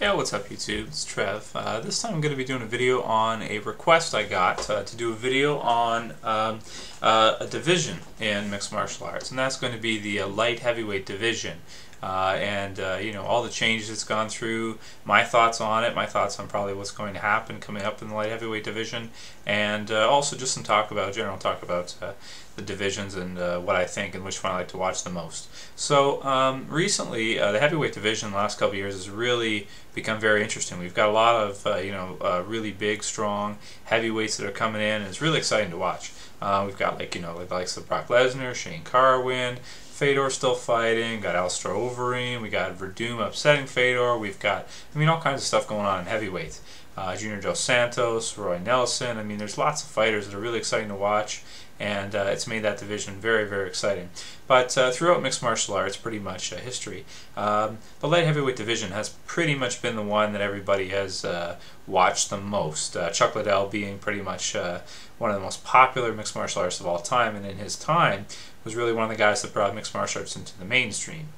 Yeah, what's up YouTube? It's Trev. This time I'm going to be doing a video on a request I got to do a video on a division in mixed martial arts, and that's going to be the light heavyweight division. You know, all the changes it's gone through, my thoughts on it, my thoughts on probably what's going to happen coming up in the light heavyweight division, and also just some general talk about the divisions and what I think and which one I like to watch the most. So recently, the heavyweight division in the last couple of years has really become very interesting. We've got a lot of really big, strong heavyweights that are coming in, and it's really exciting to watch. We've got the likes of Brock Lesnar, Shane Carwin, Fedor still fighting, got Alistair Overeem, we got Verdum upsetting Fedor, we've got, all kinds of stuff going on in heavyweight. Junior Dos Santos, Roy Nelson, there's lots of fighters that are really exciting to watch, and it's made that division very, very exciting. But throughout mixed martial arts, pretty much history, the light heavyweight division has pretty much been the one that everybody has watched the most. Chuck Liddell being pretty much one of the most popular mixed martial artists of all time, and in his time was really one of the guys that brought mixed martial arts into the mainstream.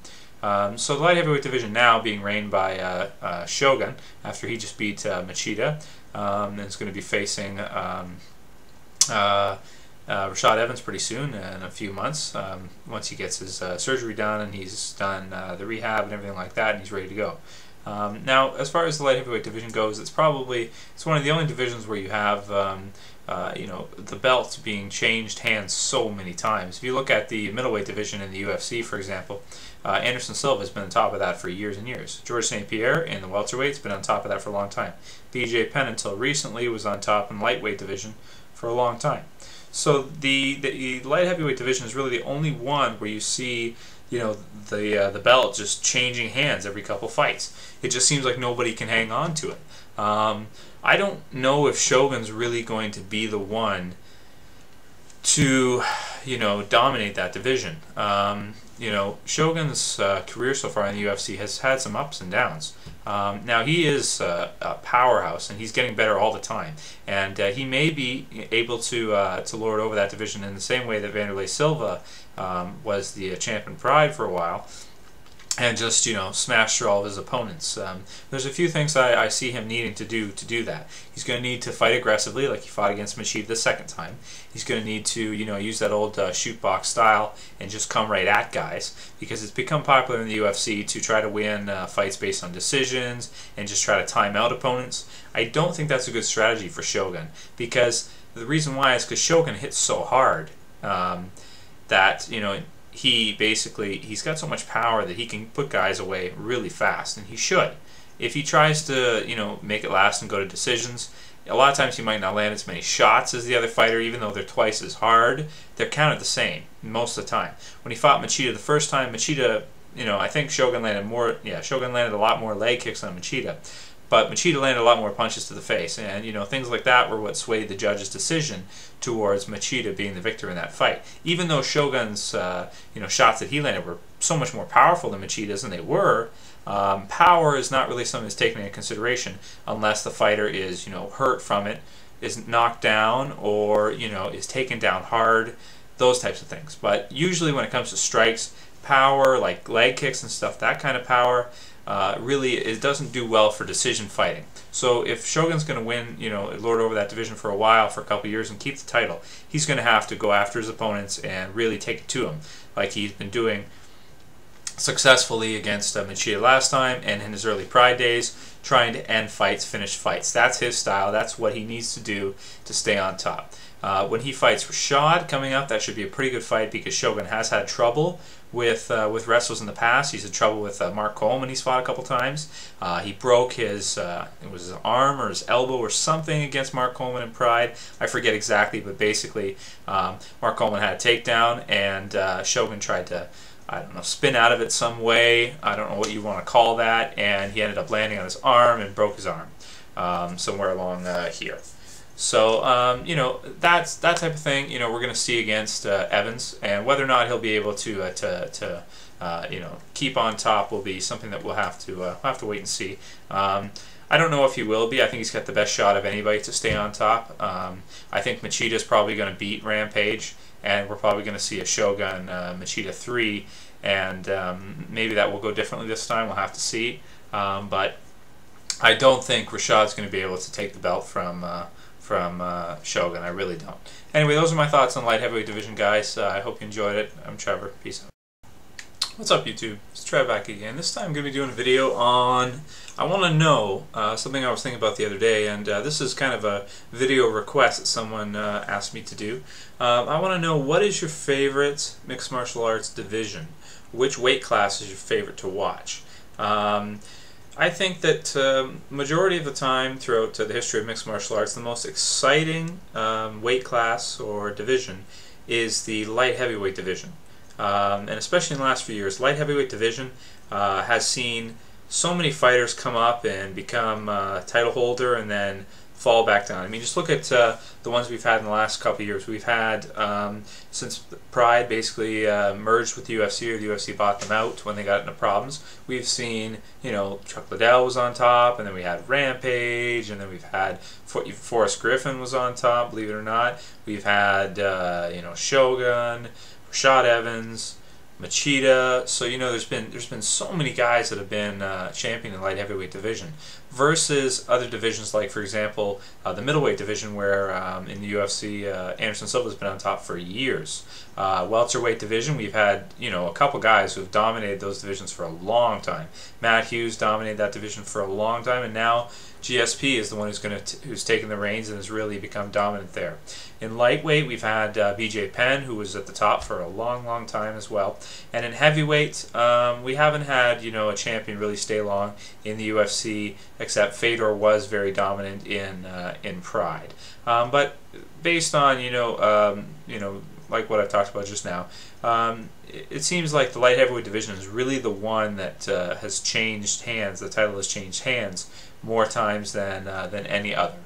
So the light heavyweight division now being reigned by Shogun after he just beat Machida, and is going to be facing Rashad Evans pretty soon in a few months, once he gets his surgery done and he's done the rehab and everything like that, and he's ready to go. Now, as far as the light heavyweight division goes, it's one of the only divisions where you have the belts being changed hands so many times. If you look at the middleweight division in the UFC, for example, Anderson Silva has been on top of that for years and years. George St. Pierre in the welterweight has been on top of that for a long time. BJ Penn until recently was on top in the lightweight division for a long time. So the light heavyweight division is really the only one where you see the belt just changing hands every couple fights. It just seems like nobody can hang on to it. I don't know if Shogun's really going to be the one to dominate that division. Shogun's career so far in the UFC has had some ups and downs. Now he is a powerhouse, and he's getting better all the time, and he may be able to lord over that division in the same way that Vanderlei Silva was the champion Pride for a while, and just smash through all of his opponents. There's a few things I see him needing to do that. He's going to need to fight aggressively, like he fought against Machida the second time. He's going to need to use that old shoot box style and just come right at guys, because it's become popular in the UFC to try to win fights based on decisions and just try to time out opponents. I don't think that's a good strategy for Shogun, because the reason why is because Shogun hits so hard that he's got so much power that he can put guys away really fast, and he should. If he tries to make it last and go to decisions, a lot of times he might not land as many shots as the other fighter, even though they're twice as hard. They're counted the same most of the time. When he fought Machida the first time, Machida, I think Shogun landed more. Yeah, Shogun landed a lot more leg kicks on Machida, but Machida landed a lot more punches to the face, and things like that were what swayed the judge's decision towards Machida being the victor in that fight. Even though Shogun's shots that he landed were so much more powerful than Machida's, and they were, power is not really something that's taken into consideration unless the fighter is hurt from it, is knocked down, or is taken down hard, those types of things. But usually when it comes to strikes, power like leg kicks and stuff, that kind of power, really it doesn't do well for decision fighting. So if Shogun's going to win, lord over that division for a while, for a couple years, and keep the title, he's going to have to go after his opponents and really take it to him, like he's been doing successfully against Machida last time, and in his early Pride days, trying to end fights, finish fights. That's his style. That's what he needs to do to stay on top. When he fights Rashad coming up, that should be a pretty good fight, because Shogun has had trouble with wrestlers in the past. He's had trouble with Mark Coleman. He's fought a couple times. He broke his it was his arm or his elbow or something against Mark Coleman in Pride. I forget exactly, but basically Mark Coleman had a takedown, and Shogun tried to, I don't know, spin out of it some way. I don't know what you want to call that, and he ended up landing on his arm and broke his arm somewhere along here. So that's that type of thing. We're going to see against Evans, and whether or not he'll be able to keep on top will be something that we'll have to wait and see. I don't know if he will be. I think he's got the best shot of anybody to stay on top. I think Machida's probably going to beat Rampage, and we're probably going to see a Shogun Machida 3, and maybe that will go differently this time. We'll have to see. But I don't think Rashad's going to be able to take the belt from Shogun. I really don't. Anyway, those are my thoughts on light heavyweight division, guys. I hope you enjoyed it. I'm Trevor. Peace out. What's up, YouTube? It's Trev back again. This time I'm going to be doing a video on, I want to know something I was thinking about the other day, and this is kind of a video request that someone asked me to do. I want to know, what is your favorite mixed martial arts division? Which weight class is your favorite to watch? I think that majority of the time throughout the history of mixed martial arts, the most exciting weight class or division is the light heavyweight division. And especially in the last few years, light heavyweight division has seen so many fighters come up and become title holder and then fall back down. I mean, just look at the ones we've had in the last couple of years. We've had, since Pride basically merged with the UFC, or the UFC bought them out when they got into problems, we've seen, you know, Chuck Liddell was on top, and then we had Rampage, and then we've had Forrest Griffin was on top, believe it or not. We've had, you know, Shogun, Rashad Evans, Machida. So, you know, there's been so many guys that have been champion in the light heavyweight division, versus other divisions like, for example, the middleweight division, where in the UFC Anderson Silva's been on top for years. Welterweight division, we've had, you know, a couple guys who have dominated those divisions for a long time. Matt Hughes dominated that division for a long time, and now GSP is the one who's taken the reins and has really become dominant there. In lightweight, we've had BJ Penn, who was at the top for a long time as well. And in heavyweight, we haven't had, you know, a champion really stay long in the UFC, except Fedor was very dominant in Pride. But based on, you know, like what I've talked about just now, it seems like the light heavyweight division is really the one that has changed hands. The title has changed hands more times than any other.